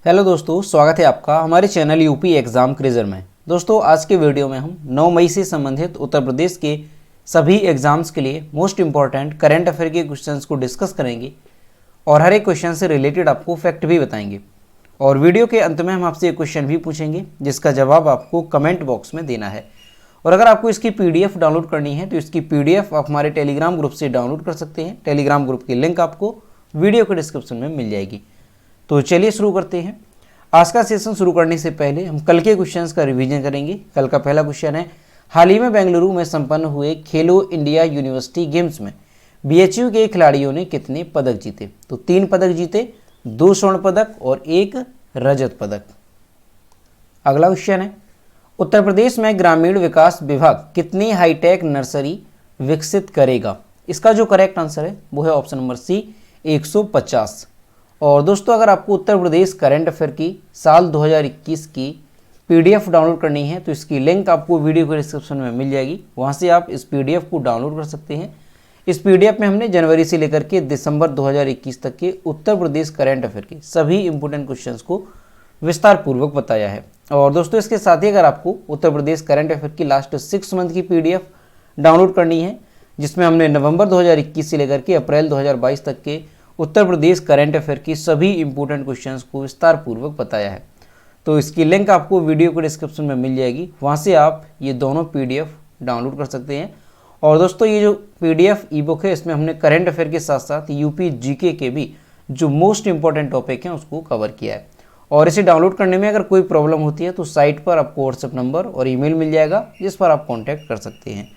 Hello दोस्तों, स्वागत है आपका हमारे चैनल यूपी एग्ज़ाम क्रेजर में। दोस्तों आज के वीडियो में हम 9 मई से संबंधित उत्तर प्रदेश के सभी एग्ज़ाम्स के लिए मोस्ट इंपॉर्टेंट करंट अफेयर के क्वेश्चंस को डिस्कस करेंगे और हर एक क्वेश्चन से रिलेटेड आपको फैक्ट भी बताएंगे। और वीडियो के अंत में हम आपसे एक क्वेश्चन भी पूछेंगे जिसका जवाब आपको कमेंट बॉक्स में देना है। और अगर आपको इसकी PDF डाउनलोड करनी है तो इसकी PDF आप हमारे टेलीग्राम ग्रुप से डाउनलोड कर सकते हैं। टेलीग्राम ग्रुप की लिंक आपको वीडियो के डिस्क्रिप्शन में मिल जाएगी। तो चलिए शुरू करते हैं। आज का सेशन शुरू करने से पहले हम कल के क्वेश्चंस का रिवीजन करेंगे। कल का पहला क्वेश्चन है, हाल ही में बेंगलुरु में संपन्न हुए खेलो इंडिया यूनिवर्सिटी गेम्स में BHU के खिलाड़ियों ने कितने पदक जीते? तो 3 पदक जीते, 2 स्वर्ण पदक और 1 रजत पदक। अगला क्वेश्चन है, उत्तर प्रदेश में ग्रामीण विकास विभाग कितनी हाईटेक नर्सरी विकसित करेगा? इसका जो करेक्ट आंसर है वो है ऑप्शन नंबर सी, 150। और दोस्तों अगर आपको उत्तर प्रदेश करंट अफेयर की साल 2021 की PDF डाउनलोड करनी है तो इसकी लिंक आपको वीडियो के डिस्क्रिप्शन में मिल जाएगी। वहां से आप इस PDF को डाउनलोड कर सकते हैं। इस PDF में हमने जनवरी से लेकर के दिसंबर 2021 तक के उत्तर प्रदेश करंट अफेयर के सभी इंपोर्टेंट क्वेश्चंस को विस्तार पूर्वक बताया है। और दोस्तों इसके साथ ही अगर आपको उत्तर प्रदेश करंट अफेयर की लास्ट 6 मंथ की PDF डाउनलोड करनी है जिसमें हमने नवंबर 2021 से लेकर के अप्रैल 2022 तक के उत्तर प्रदेश करंट अफेयर की सभी इंपोर्टेंट क्वेश्चंस को विस्तार पूर्वक बताया है, तो इसकी लिंक आपको वीडियो के डिस्क्रिप्शन में मिल जाएगी। वहां से आप ये दोनों PDF डाउनलोड कर सकते हैं। और दोस्तों ये जो PDF ई बुक है इसमें हमने करंट अफेयर के साथ साथ यूपी GK के भी जो मोस्ट इंपॉर्टेंट टॉपिक हैं उसको कवर किया है। और इसे डाउनलोड करने में अगर कोई प्रॉब्लम होती है तो साइट पर आपको व्हाट्सएप नंबर और ईमेल मिल जाएगा जिस पर आप कॉन्टैक्ट कर सकते हैं।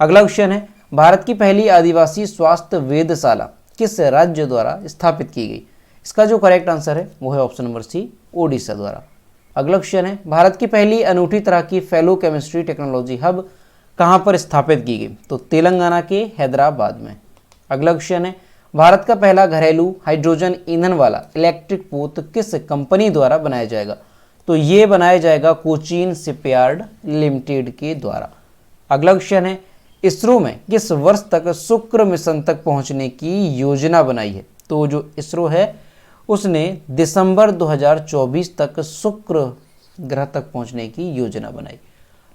अगला क्वेश्चन है, भारत की पहली आदिवासी स्वास्थ्य वेधशाला किस राज्य द्वारा स्थापित की गई? इसका जो करेक्ट आंसर है वो है ऑप्शन नंबर सी, ओडिशा द्वारा। अगला क्वेश्चन है, भारत की पहली अनूठी तरह की फेलो केमिस्ट्री टेक्नोलॉजी हब कहां पर स्थापित की गई? तो तेलंगाना के हैदराबाद में। अगला क्वेश्चन है, भारत का पहला घरेलू हाइड्रोजन ईंधन वाला इलेक्ट्रिक पोत किस कंपनी द्वारा बनाया जाएगा? तो ये बनाया जाएगा कोचीन शिपयार्ड लिमिटेड के द्वारा। अगला क्वेश्चन है, इसरो में किस वर्ष तक शुक्र मिशन तक पहुंचने की योजना बनाई है? तो जो इसरो है उसने दिसंबर 2024 तक शुक्र ग्रह तक पहुंचने की योजना बनाई।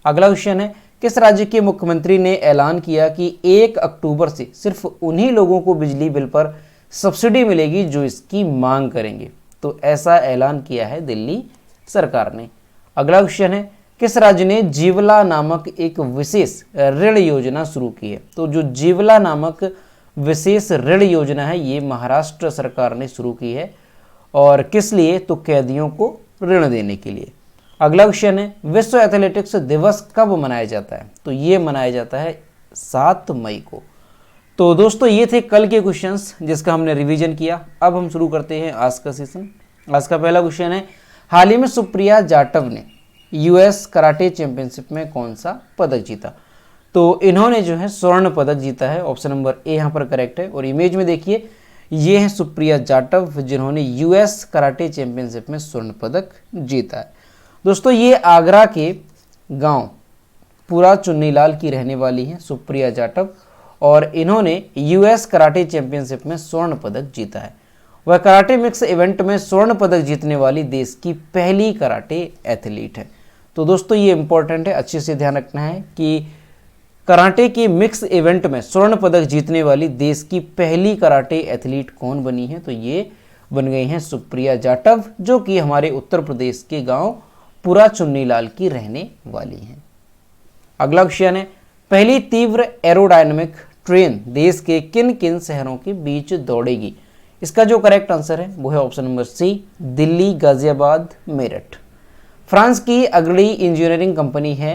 अगला क्वेश्चन है, किस राज्य के मुख्यमंत्री ने ऐलान किया कि 1 अक्टूबर से सिर्फ उन्हीं लोगों को बिजली बिल पर सब्सिडी मिलेगी जो इसकी मांग करेंगे? तो ऐसा ऐलान किया है दिल्ली सरकार ने। अगला क्वेश्चन है, किस राज्य ने जीवला नामक एक विशेष ऋण योजना शुरू की है? तो जो जीवला नामक विशेष ऋण योजना है ये महाराष्ट्र सरकार ने शुरू की है। और किस लिए? तो कैदियों को ऋण देने के लिए। अगला क्वेश्चन है, विश्व एथलेटिक्स दिवस कब मनाया जाता है? तो ये मनाया जाता है 7 मई को। तो दोस्तों ये थे कल के क्वेश्चंस जिसका हमने रिवीजन किया। अब हम शुरू करते हैं आज का सेशन। आज का पहला क्वेश्चन है, हाल ही में सुप्रिया जाटव ने US कराटे चैंपियनशिप में कौन सा पदक जीता? तो इन्होंने जो है स्वर्ण पदक जीता है। ऑप्शन नंबर ए यहाँ पर करेक्ट है। और इमेज में देखिए ये है सुप्रिया जाटव जिन्होंने US कराटे चैंपियनशिप में स्वर्ण पदक जीता है। दोस्तों ये आगरा के गांव पुरा चुन्नीलाल की रहने वाली हैं सुप्रिया जाटव और इन्होंने US कराटे चैंपियनशिप में स्वर्ण पदक जीता है। वह कराटे मिक्स इवेंट में स्वर्ण पदक जीतने वाली देश की पहली कराटे एथलीट है। तो दोस्तों ये इंपॉर्टेंट है, अच्छे से ध्यान रखना है कि कराटे के मिक्स इवेंट में स्वर्ण पदक जीतने वाली देश की पहली कराटे एथलीट कौन बनी है? तो ये बन गई हैं सुप्रिया जाटव जो कि हमारे उत्तर प्रदेश के गांव पुरा चुन्नीलाल की रहने वाली हैं। अगला क्वेश्चन है, पहली तीव्र एरोडायनेमिक ट्रेन देश के किन किन शहरों के बीच दौड़ेगी? इसका जो करेक्ट आंसर है वो है option number C, Delhi, Ghaziabad, Meerut. France की अग्रणी इंजीनियरिंग कंपनी है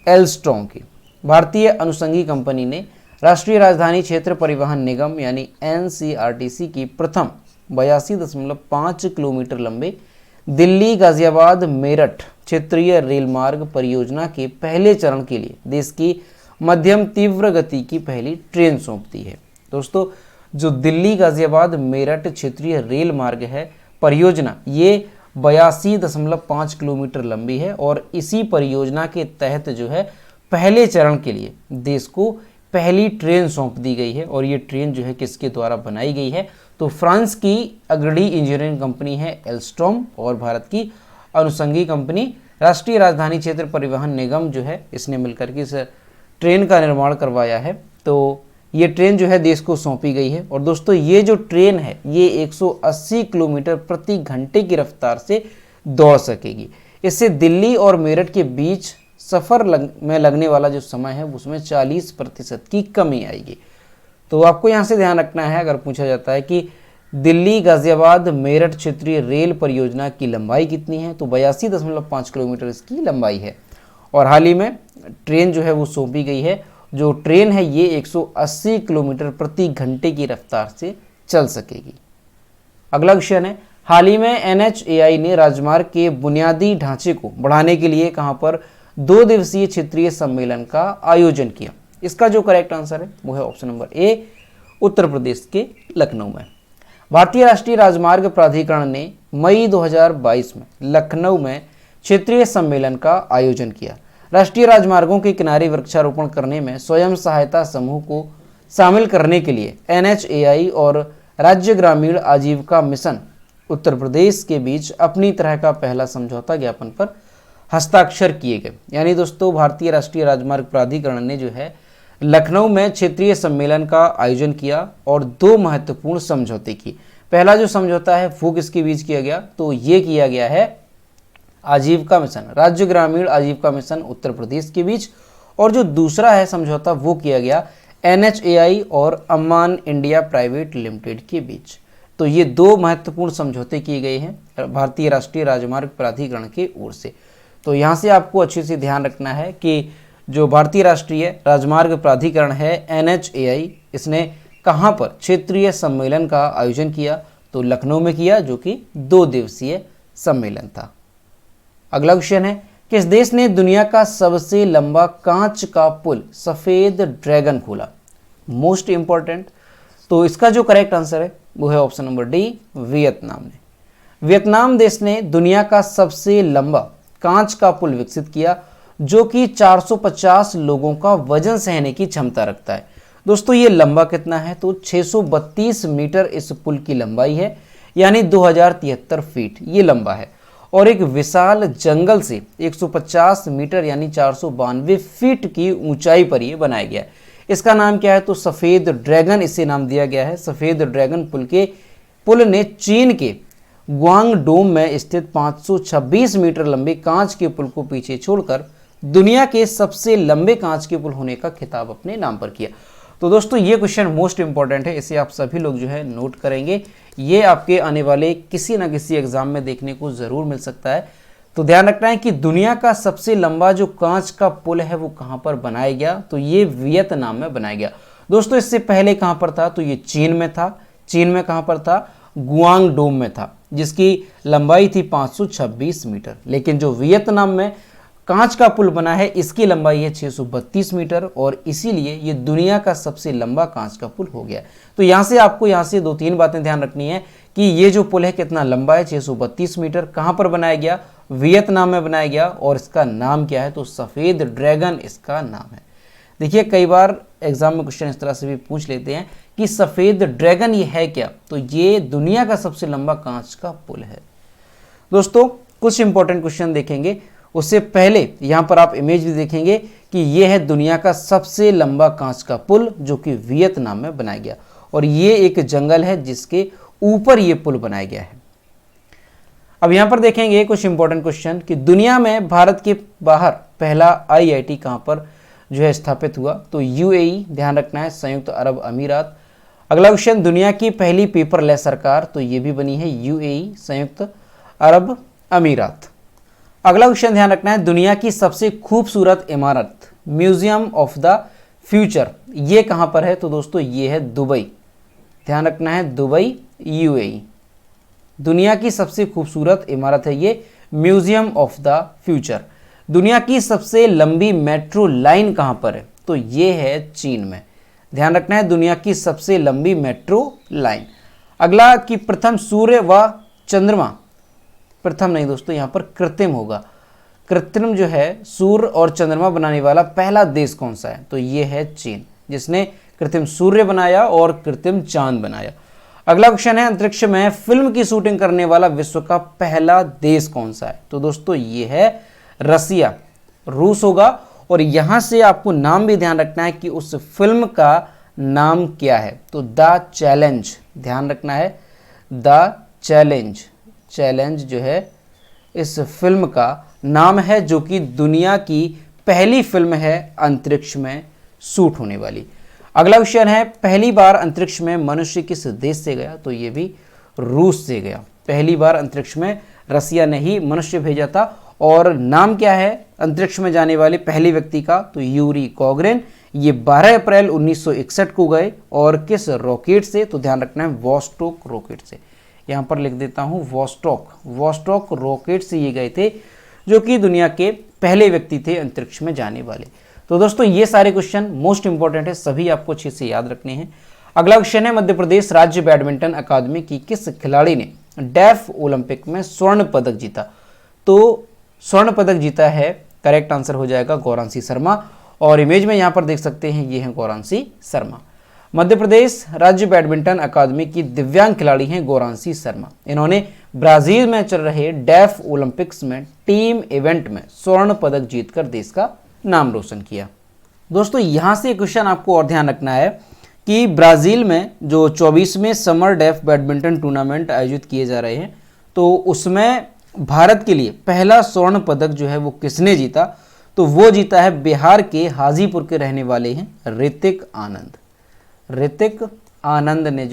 एल्स्ट्रॉम की भारतीय अनुषंगी कंपनी ने राष्ट्रीय राजधानी क्षेत्र परिवहन निगम यानी NCRTC की प्रथम 82.5 किलोमीटर लंबे दिल्ली गाजियाबाद मेरठ क्षेत्रीय रेल मार्ग परियोजना के पहले चरण के लिए देश की मध्यम तीव्र गति की पहली ट्रेन सौंप दी है। दोस्तों जो दिल्ली गाजियाबाद मेरठ क्षेत्रीय रेल मार्ग है परियोजना ये 82.5 किलोमीटर लंबी है और इसी परियोजना के तहत जो है पहले चरण के लिए देश को पहली ट्रेन सौंप दी गई है। और ये ट्रेन जो है किसके द्वारा बनाई गई है? तो फ्रांस की अग्रणी इंजीनियरिंग कंपनी है एल्स्टॉम, और भारत की अनुषंगी कंपनी राष्ट्रीय राजधानी क्षेत्र परिवहन निगम जो है, इसने मिलकर के इस ट्रेन का निर्माण करवाया है। तो ये ट्रेन जो है देश को सौंपी गई है। और दोस्तों ये जो ट्रेन है ये 180 किलोमीटर प्रति घंटे की रफ्तार से दौड़ सकेगी। इससे दिल्ली और मेरठ के बीच सफ़र में लगने वाला जो समय है उसमें 40% की कमी आएगी। तो आपको यहाँ से ध्यान रखना है, अगर पूछा जाता है कि दिल्ली गाजियाबाद मेरठ क्षेत्रीय रेल परियोजना की लंबाई कितनी है, तो 82.5 किलोमीटर इसकी लंबाई है। और हाल ही में ट्रेन जो है वो सौंपी गई है। जो ट्रेन है ये 180 किलोमीटर प्रति घंटे की रफ्तार से चल सकेगी। अगला क्वेश्चन है, हाल ही में NHAI ने राजमार्ग के बुनियादी ढांचे को बढ़ाने के लिए कहां पर 2 दिवसीय क्षेत्रीय सम्मेलन का आयोजन किया? इसका जो करेक्ट आंसर है वो है option number A, Uttar Pradesh के लखनऊ में। भारतीय राष्ट्रीय राजमार्ग प्राधिकरण ने मई 2022 में लखनऊ में क्षेत्रीय सम्मेलन का आयोजन किया। राष्ट्रीय राजमार्गों के किनारे वृक्षारोपण करने में स्वयं सहायता समूह को शामिल करने के लिए NHAI और राज्य ग्रामीण आजीविका मिशन उत्तर प्रदेश के बीच अपनी तरह का पहला समझौता ज्ञापन पर हस्ताक्षर किए गए। यानी दोस्तों भारतीय राष्ट्रीय राजमार्ग प्राधिकरण ने जो है लखनऊ में क्षेत्रीय सम्मेलन का आयोजन किया और 2 महत्वपूर्ण समझौते किए। पहला जो समझौता है वो किसके बीच किया गया, तो ये किया गया है आजीविका मिशन, राज्य ग्रामीण आजीविका मिशन उत्तर प्रदेश के बीच। और जो दूसरा है समझौता वो किया गया NHAI और अम्मान इंडिया प्राइवेट लिमिटेड के बीच। तो ये 2 महत्वपूर्ण समझौते किए गए हैं भारतीय राष्ट्रीय राजमार्ग प्राधिकरण की ओर से। तो यहाँ से आपको अच्छे से ध्यान रखना है कि जो भारतीय राष्ट्रीय राजमार्ग प्राधिकरण है NHAI, इसने कहाँ पर क्षेत्रीय सम्मेलन का आयोजन किया, तो लखनऊ में किया, जो कि 2 दिवसीय सम्मेलन था। अगला क्वेश्चन है, किस देश ने दुनिया का सबसे लंबा कांच का पुल सफेद ड्रैगन खोला? Most important. तो इसका जो करेक्ट आंसर है वो है ऑप्शन नंबर डी, वियतनाम ने। वियतनाम देश ने दुनिया का सबसे लंबा कांच का पुल विकसित किया जो कि 450 लोगों का वजन सहने की क्षमता रखता है। दोस्तों ये लंबा कितना है, तो 632 मीटर इस पुल की लंबाई है, यानी 2073 फीट ये लंबा है। और एक विशाल जंगल से 150 मीटर यानी 492 फीट की ऊंचाई पर ये बनाया गया है। इसका नाम क्या है, तो सफ़ेद ड्रैगन इसे नाम दिया गया है। सफ़ेद ड्रैगन पुल ने चीन के ग्वांगडोंग में स्थित 526 मीटर लंबे कांच के पुल को पीछे छोड़कर दुनिया के सबसे लंबे कांच के पुल होने का खिताब अपने नाम पर किया। तो दोस्तों ये क्वेश्चन मोस्ट इंपॉर्टेंट है, इसे आप सभी लोग जो है नोट करेंगे। ये आपके आने वाले किसी ना किसी एग्जाम में देखने को ज़रूर मिल सकता है। तो ध्यान रखना है कि दुनिया का सबसे लंबा जो कांच का पुल है वो कहाँ पर बनाया गया, तो ये वियतनाम में बनाया गया। दोस्तों इससे पहले कहाँ पर था, तो ये चीन में था। चीन में कहाँ पर था, गुआंगडोंग में था, जिसकी लंबाई थी 526 मीटर। लेकिन जो वियतनाम में कांच का पुल बना है इसकी लंबाई है 632 मीटर, और इसीलिए ये दुनिया का सबसे लंबा कांच का पुल हो गया। तो यहाँ से आपको यहाँ से 2-3 बातें ध्यान रखनी है कि ये जो पुल है कितना लंबा है, 632 मीटर। कहाँ पर बनाया गया, वियतनाम में बनाया गया, और इसका नाम क्या है, तो सफ़ेद ड्रैगन इसका नाम है। देखिए कई बार एग्जाम में क्वेश्चन इस तरह से भी पूछ लेते हैं कि सफ़ेद ड्रैगन ये है क्या, तो ये दुनिया का सबसे लंबा कांच का पुल है। दोस्तों कुछ इंपॉर्टेंट क्वेश्चन देखेंगे, उससे पहले यहाँ पर आप इमेज भी देखेंगे कि ये है दुनिया का सबसे लंबा कांच का पुल जो कि वियतनाम में बनाया गया, और ये एक जंगल है जिसके ऊपर ये पुल बनाया गया है। अब यहाँ पर देखेंगे कुछ इंपॉर्टेंट क्वेश्चन कि दुनिया में भारत के बाहर पहला IIT कहाँ पर जो है स्थापित हुआ, तो UAE, ध्यान रखना है, संयुक्त अरब अमीरात। अगला क्वेश्चन, दुनिया की पहली पेपरलेस सरकार, तो ये भी बनी है UAE, संयुक्त अरब अमीरात। अगला क्वेश्चन ध्यान रखना है, दुनिया की सबसे खूबसूरत इमारत म्यूजियम ऑफ द फ्यूचर ये कहाँ पर है, तो दोस्तों ये है दुबई। ध्यान रखना है दुबई UAE, दुनिया की सबसे खूबसूरत इमारत है ये म्यूजियम ऑफ द फ्यूचर। दुनिया की सबसे लंबी मेट्रो लाइन कहाँ पर है, तो ये है चीन में। ध्यान रखना है दुनिया की सबसे लंबी मेट्रो लाइन। अगला कि प्रथम सूर्य व चंद्रमा, प्रथम नहीं दोस्तों यहाँ पर कृत्रिम होगा, कृत्रिम जो है सूर्य और चंद्रमा बनाने वाला पहला देश कौन सा है, तो ये है चीन, जिसने कृत्रिम सूर्य बनाया और कृत्रिम चांद बनाया। अगला क्वेश्चन है, अंतरिक्ष में फिल्म की शूटिंग करने वाला विश्व का पहला देश कौन सा है? तो दोस्तों ये है रसिया, रूस होगा। और यहां से आपको नाम भी ध्यान रखना है कि उस फिल्म का नाम क्या है। तो द चैलेंज, ध्यान रखना है, द चैलेंज, चैलेंज जो है इस फिल्म का नाम है, जो कि दुनिया की पहली फिल्म है अंतरिक्ष में शूट होने वाली। अगला क्वेश्चन है, पहली बार अंतरिक्ष में मनुष्य किस देश से गया? तो ये भी रूस से गया। पहली बार अंतरिक्ष में रसिया ने ही मनुष्य भेजा था। और नाम क्या है अंतरिक्ष में जाने वाले पहले व्यक्ति का? तो यूरी गॉगरिन। ये 12 अप्रैल 1961 को गए। और किस रॉकेट से? तो ध्यान रखना है वोस्टॉक रॉकेट से। यहाँ पर लिख देता हूँ वोस्टॉक रॉकेट से ये गए थे, जो कि दुनिया के पहले व्यक्ति थे अंतरिक्ष में जाने वाले। तो दोस्तों ये सारे क्वेश्चन मोस्ट इंपॉर्टेंट है, सभी आपको अच्छे से याद रखने हैं। अगला क्वेश्चन है, मध्य प्रदेश राज्य बैडमिंटन अकादमी की किस खिलाड़ी ने डेफ ओलंपिक में स्वर्ण पदक जीता? तो स्वर्ण पदक जीता है, करेक्ट आंसर हो जाएगा गौरांशी शर्मा। और इमेज में यहाँ पर देख सकते हैं, ये है गौरांशी शर्मा। मध्य प्रदेश राज्य बैडमिंटन अकादमी की दिव्यांग खिलाड़ी हैं गौरांशी शर्मा। इन्होंने ब्राजील में चल रहे डेफ ओलंपिक्स में टीम इवेंट में स्वर्ण पदक जीतकर देश का नाम रोशन किया। दोस्तों यहाँ से क्वेश्चन आपको और ध्यान रखना है कि ब्राजील में जो 24वें समर डेफ बैडमिंटन टूर्नामेंट आयोजित किए जा रहे हैं, तो उसमें भारत के लिए पहला स्वर्ण पदक जो है वो किसने जीता? तो वो जीता है बिहार के हाजीपुर के रहने वाले हैं ऋतिक आनंद। ऋतिक आनंद ने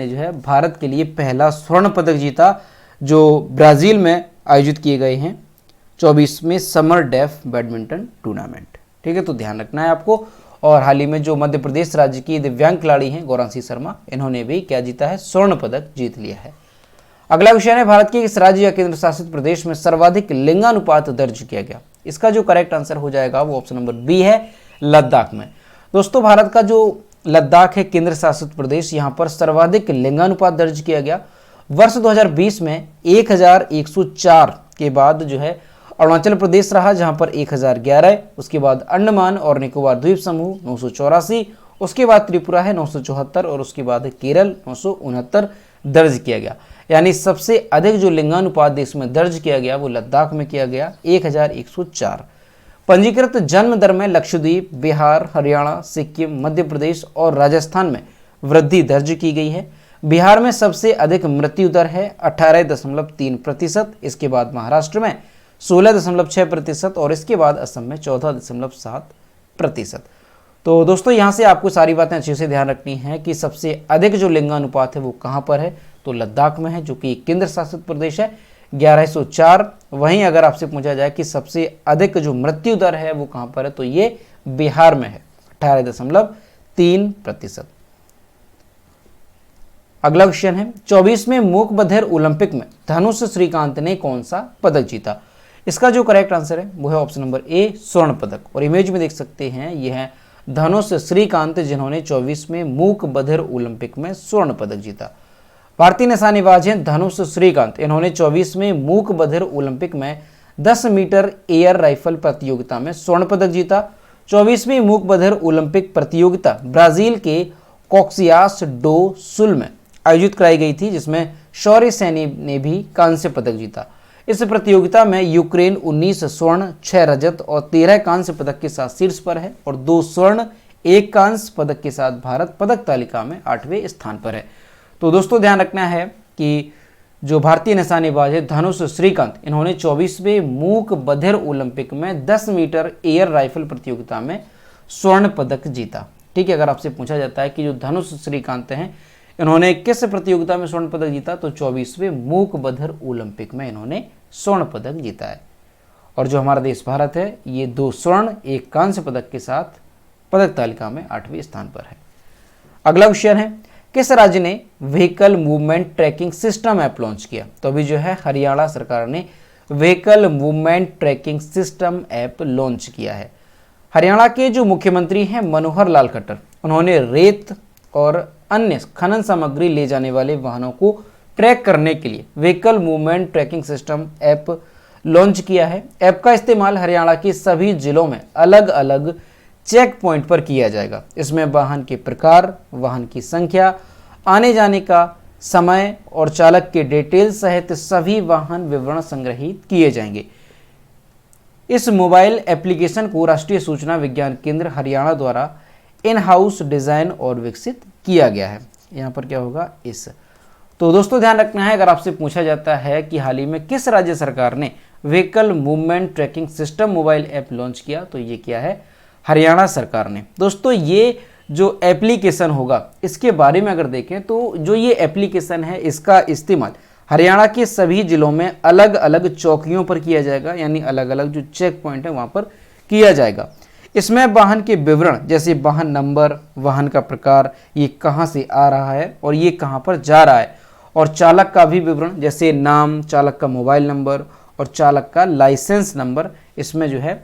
जो है भारत के लिए पहला स्वर्ण पदक जीता, जो ब्राजील में आयोजित किए गए हैं 24वें समर डेफ बैडमिंटन टूर्नामेंट। ठीक है, तो ध्यान रखना है आपको। और हाल ही में जो मध्य प्रदेश राज्य की दिव्यांग खिलाड़ी हैं गौरांशी शर्मा, इन्होंने भी क्या जीता है? स्वर्ण पदक जीत लिया है। अगला क्वेश्चन है, भारत के किस राज्य या केंद्र शासित प्रदेश में सर्वाधिक लिंगानुपात दर्ज किया गया? इसका जो करेक्ट आंसर हो जाएगा वो ऑप्शन नंबर बी है, लद्दाख में। दोस्तों भारत का जो लद्दाख है केंद्र शासित प्रदेश, यहाँ पर सर्वाधिक लिंगानुपात दर्ज किया गया। वर्ष 2020 में 1104 के बाद जो है अरुणाचल प्रदेश रहा, जहां पर 1011, उसके बाद अंडमान और निकोबार द्वीप समूह 984, उसके बाद त्रिपुरा है 974 और उसके बाद केरल 969 दर्ज किया गया। यानी सबसे अधिक जो लिंगानुपात देश में दर्ज किया गया वो लद्दाख में किया गया, 1104। पंजीकृत जन्म दर में लक्षद्वीप, बिहार, हरियाणा, सिक्किम, मध्य प्रदेश और राजस्थान में वृद्धि दर्ज की गई है। बिहार में सबसे अधिक मृत्यु दर है 18.3%, इसके बाद महाराष्ट्र में 16.6% और इसके बाद असम में 14.7%। तो दोस्तों यहाँ से आपको सारी बातें अच्छे से ध्यान रखनी है कि सबसे अधिक जो लिंगानुपात है वो कहाँ पर है? तो लद्दाख में है, जो कि केंद्र शासित प्रदेश है, 1104। वहीं अगर आपसे पूछा जाए कि सबसे अधिक जो मृत्यु दर है वो कहाँ पर है, तो ये बिहार में है, 18.3%। अगला क्वेश्चन है, 24वें मूक बधिर ओलंपिक में धनुष श्रीकांत ने कौन सा पदक जीता? इसका जो करेक्ट आंसर है वो है ऑप्शन नंबर ए, स्वर्ण पदक। और इमेज में देख सकते हैं, यह है धनुष श्रीकांत, जिन्होंने 24वें मूक बधिर ओलंपिक में स्वर्ण पदक जीता। भारतीय निशानेबाज हैं धनुष श्रीकांत। इन्होंने 24वें मूक बधिर ओलंपिक में 10 मीटर एयर राइफल प्रतियोगिता में स्वर्ण पदक जीता। 24वीं मूक बधिर ओलंपिक प्रतियोगिता ब्राजील के कॉक्सियास डो सुल में आयोजित कराई गई थी, जिसमें शौर्य सैनी ने भी कांस्य पदक जीता। इस प्रतियोगिता में यूक्रेन 19 स्वर्ण, 6 रजत और 13 कांस्य पदक के साथ शीर्ष पर है और 2 स्वर्ण, 1 कांस्य पदक के साथ भारत पदक तालिका में 8वें स्थान पर है। तो दोस्तों ध्यान रखना है कि जो भारतीय निशानेबाज है धनुष श्रीकांत, इन्होंने 24वें मूक बधिर ओलंपिक में 10 मीटर एयर राइफल प्रतियोगिता में स्वर्ण पदक जीता। ठीक है, अगर आपसे पूछा जाता है कि जो धनुष श्रीकांत हैं इन्होंने किस प्रतियोगिता में स्वर्ण पदक जीता, तो 24वें मूक बधिर ओलंपिक में इन्होंने स्वर्ण पदक जीता है। और जो हमारा देश भारत है ये 2 स्वर्ण, 1 कांस्य पदक के साथ पदक तालिका में 8वें स्थान पर है। अगला क्वेश्चन है, किस राज्य ने vehicle movement tracking system app launch किया? तो अभी जो है हरियाणा सरकार ने vehicle movement tracking system app launch किया है। हरियाणा के जो मुख्यमंत्री हैं मनोहर लाल खट्टर, उन्होंने रेत और अन्य खनन सामग्री ले जाने वाले वाहनों को ट्रैक करने के लिए vehicle movement tracking system app launch किया है। ऐप का इस्तेमाल हरियाणा के सभी जिलों में अलग अलग चेक पॉइंट पर किया जाएगा। इसमें वाहन के प्रकार, वाहन की संख्या, आने जाने का समय और चालक के डिटेल सहित सभी वाहन विवरण संग्रहित किए जाएंगे। इस मोबाइल एप्लीकेशन को राष्ट्रीय सूचना विज्ञान केंद्र हरियाणा द्वारा इन हाउस डिजाइन और विकसित किया गया है। यहाँ पर क्या होगा इस। तो दोस्तों ध्यान रखना है, अगर आपसे पूछा जाता है कि हाल ही में किस राज्य सरकार ने vehicle movement tracking system mobile app launch किया, तो ये क्या है, हरियाणा सरकार ने। दोस्तों ये जो एप्लीकेशन होगा इसके बारे में अगर देखें तो जो ये एप्लीकेशन है इसका इस्तेमाल हरियाणा के सभी जिलों में अलग अलग चौकियों पर किया जाएगा, यानी अलग अलग जो चेक पॉइंट है वहां पर किया जाएगा। इसमें वाहन के विवरण जैसे वाहन नंबर, वाहन का प्रकार, ये कहां से आ रहा है और ये कहां पर जा रहा है, और चालक का भी विवरण जैसे नाम, चालक का मोबाइल नंबर और चालक का लाइसेंस नंबर इसमें जो है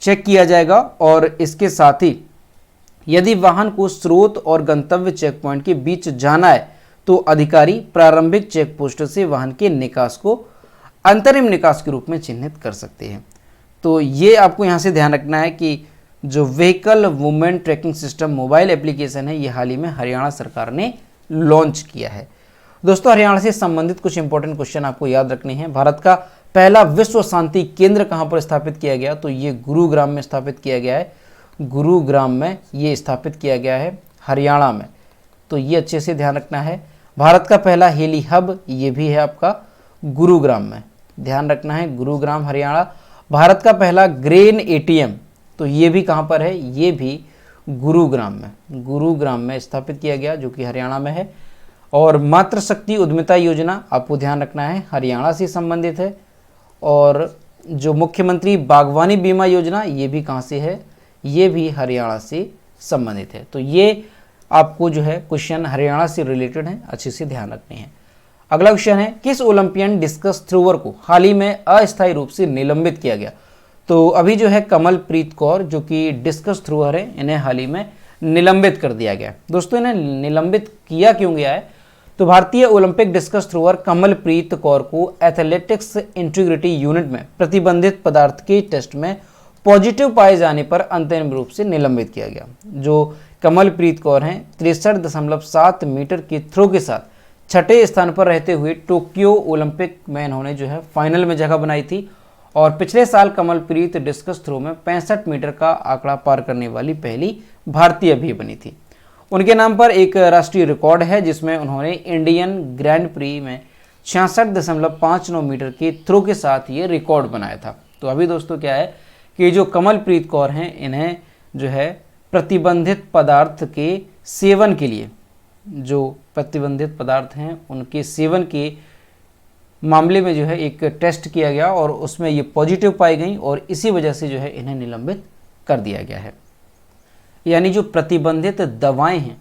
चेक किया जाएगा। और इसके साथ ही यदि वाहन को स्रोत और गंतव्य चेक पॉइंट के बीच जाना है तो अधिकारी प्रारंभिक चेक पोस्ट से वाहन के निकास को अंतरिम निकास के रूप में चिन्हित कर सकते हैं। तो ये आपको यहाँ से ध्यान रखना है कि जो vehicle movement tracking system mobile application है ये हाल ही में हरियाणा सरकार ने लॉन्च किया है। दोस्तों हरियाणा से संबंधित कुछ इंपॉर्टेंट क्वेश्चन आपको याद रखने हैं। भारत का पहला विश्व शांति केंद्र कहाँ पर स्थापित किया गया, तो ये गुरुग्राम में स्थापित किया गया है। गुरुग्राम में ये स्थापित किया गया है हरियाणा में, तो ये अच्छे से ध्यान रखना है। भारत का पहला हेली हब ये भी है आपका गुरुग्राम में, ध्यान रखना है, गुरुग्राम हरियाणा। भारत का पहला ग्रेन एटीएम तो ये भी कहाँ पर है, ये भी गुरुग्राम में स्थापित किया गया जो कि हरियाणा में है। और मातृशक्ति उद्यमिता योजना आपको ध्यान रखना है हरियाणा से संबंधित है। और जो मुख्यमंत्री बागवानी बीमा योजना ये भी कहाँ से है, ये भी हरियाणा से संबंधित है। तो ये आपको जो है क्वेश्चन हरियाणा से रिलेटेड है, अच्छे से ध्यान रखने हैं। अगला क्वेश्चन है, किस ओलंपियन डिस्कस थ्रोवर को हाल ही में अस्थायी रूप से निलंबित किया गया, तो अभी जो है कमलप्रीत कौर जो कि डिस्कस थ्रोवर है इन्हें हाल ही में निलंबित कर दिया गया। दोस्तों इन्हें निलंबित किया क्यों गया है, तो भारतीय Olympic discuss thrower Kamalpreet Kaur को एथलेटिक्स इंटीग्रिटी यूनिट में प्रतिबंधित पदार्थ के टेस्ट में पॉजिटिव पाए जाने पर अंतरिम रूप से निलंबित किया गया। जो कमलप्रीत कौर हैं 63.7 मीटर के थ्रो के साथ छठे स्थान पर रहते हुए टोक्यो ओलंपिक में इन्होंने जो है फाइनल में जगह बनाई थी। और पिछले साल कमलप्रीत डिस्कस थ्रो में 65 मीटर का आंकड़ा पार करने वाली पहली भारतीय भी बनी थी। उनके नाम पर एक राष्ट्रीय रिकॉर्ड है जिसमें उन्होंने इंडियन ग्रैंड प्री में 66.59 मीटर के थ्रो के साथ ये रिकॉर्ड बनाया था। तो अभी दोस्तों क्या है कि जो कमलप्रीत कौर हैं इन्हें जो है प्रतिबंधित पदार्थ के सेवन के लिए, जो प्रतिबंधित पदार्थ हैं उनके सेवन के मामले में जो है एक टेस्ट किया गया और उसमें ये पॉजिटिव पाई गई और इसी वजह से जो है इन्हें निलंबित कर दिया गया है। यानी जो प्रतिबंधित दवाएं हैं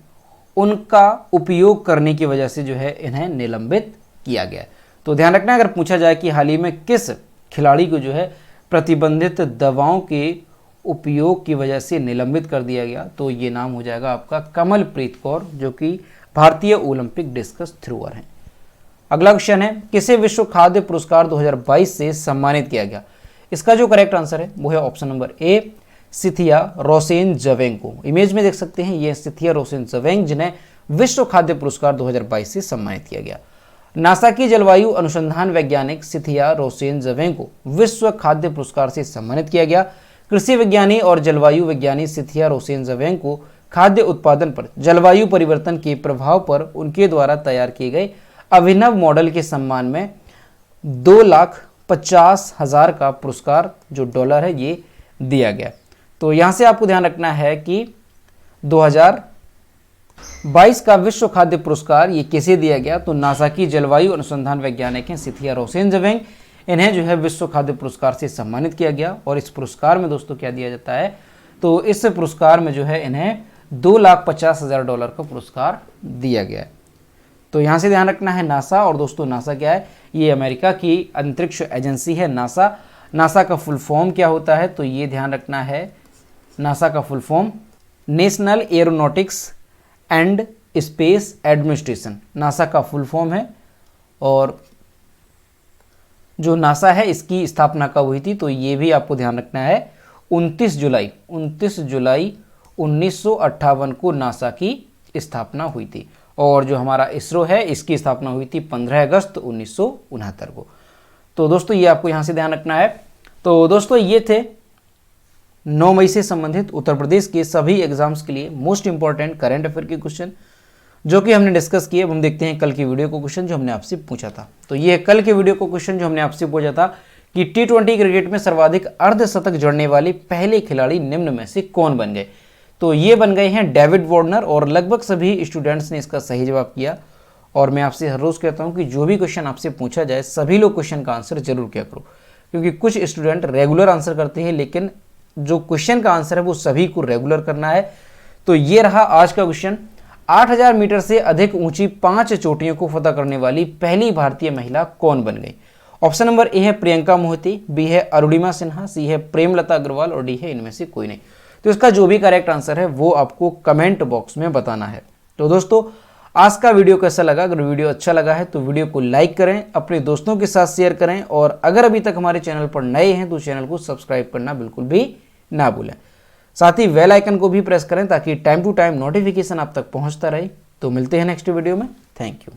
उनका उपयोग करने की वजह से जो है इन्हें निलंबित किया गया। तो ध्यान रखना अगर पूछा जाए कि हाल ही में किस खिलाड़ी को जो है प्रतिबंधित दवाओं के उपयोग की वजह से निलंबित कर दिया गया, तो ये नाम हो जाएगा आपका कमलप्रीत कौर जो कि भारतीय ओलंपिक डिस्कस थ्रोअर हैं। अगला क्वेश्चन है, किसे विश्व खाद्य पुरस्कार 2022 से सम्मानित किया गया। इसका जो करेक्ट आंसर है वो है ऑप्शन नंबर ए, सिथिया रोसेनजवेंग को। इमेज में देख सकते हैं ये सिथिया रोसेनजवेंग जिन्हें विश्व खाद्य पुरस्कार 2022 से सम्मानित किया गया। नासा की जलवायु अनुसंधान वैज्ञानिक सिथिया रोसेनजवेंग को विश्व खाद्य पुरस्कार से सम्मानित किया गया। कृषि विज्ञानी और जलवायु विज्ञानी सिथिया रोसेनजवेंग को खाद्य उत्पादन पर जलवायु परिवर्तन के प्रभाव पर उनके द्वारा तैयार किए गए अभिनव मॉडल के सम्मान में 2,50,000 का पुरस्कार जो डॉलर है ये दिया गया। तो यहाँ से आपको ध्यान रखना है कि 2022 का विश्व खाद्य पुरस्कार ये किसे दिया गया, तो नासा की जलवायु अनुसंधान वैज्ञानिक हैं सिथिया रोसेनजवेंग, इन्हें जो है विश्व खाद्य पुरस्कार से सम्मानित किया गया। और इस पुरस्कार में दोस्तों क्या दिया जाता है, तो इस पुरस्कार में जो है इन्हें $2,50,000 का पुरस्कार दिया गया है। तो यहाँ से ध्यान रखना है नासा, और दोस्तों नासा क्या है, ये अमेरिका की अंतरिक्ष एजेंसी है नासा। नासा का फुल फॉर्म क्या होता है, तो ये ध्यान रखना है, नासा का full form national aeronautics and space administration NASA का फुल फॉर्म है। और जो नासा है इसकी स्थापना कब हुई थी, तो ये भी आपको ध्यान रखना है 29 जुलाई 1958 को नासा की स्थापना हुई थी। और जो हमारा इसरो है इसकी स्थापना हुई थी 15 अगस्त 1969 को। तो दोस्तों ये आपको यहाँ से ध्यान रखना है। तो दोस्तों ये थे 9 मई से संबंधित उत्तर प्रदेश के सभी एग्जाम्स के लिए मोस्ट इंपॉर्टेंट करंट अफेयर के क्वेश्चन जो कि हमने डिस्कस किए। अब हम देखते हैं कल की वीडियो को क्वेश्चन जो हमने आपसे पूछा था। तो ये कल के वीडियो को क्वेश्चन जो हमने आपसे पूछा था कि T20 क्रिकेट में सर्वाधिक अर्धशतक जड़ने वाले पहले खिलाड़ी निम्न में से कौन बन गए। तो ये बन गए हैं डेविड वार्नर, और लगभग सभी स्टूडेंट्स ने इसका सही जवाब किया। और मैं आपसे हर रोज़ कहता हूँ कि जो भी क्वेश्चन आपसे पूछा जाए सभी लोग क्वेश्चन का आंसर जरूर किया करो, क्योंकि कुछ स्टूडेंट रेगुलर आंसर करते हैं लेकिन जो क्वेश्चन का आंसर है वो सभी को रेगुलर करना है। तो ये रहा आज का क्वेश्चन। 8000 मीटर से अधिक ऊंची 5 चोटियों को फतह करने वाली पहली भारतीय महिला कौन बन गई। ऑप्शन नंबर ए है प्रियंका मोहिती, बी है अरुणिमा सिन्हा, सी है प्रेमलता अग्रवाल और डी है इनमें से कोई नहीं। तो इसका जो भी करेक्ट आंसर है वो आपको कमेंट बॉक्स में बताना है। तो दोस्तों आज का वीडियो कैसा लगा? अगर वीडियो अच्छा लगा है तो वीडियो को लाइक करें, अपने दोस्तों के साथ शेयर करें, और अगर अभी तक हमारे चैनल पर नए हैं तो चैनल को सब्सक्राइब करना बिल्कुल भी ना भूलें। साथ ही बेल आइकन को भी प्रेस करें ताकि टाइम टू टाइम नोटिफिकेशन आप तक पहुंचता रहे। तो मिलते हैं नेक्स्ट वीडियो में। Thank you.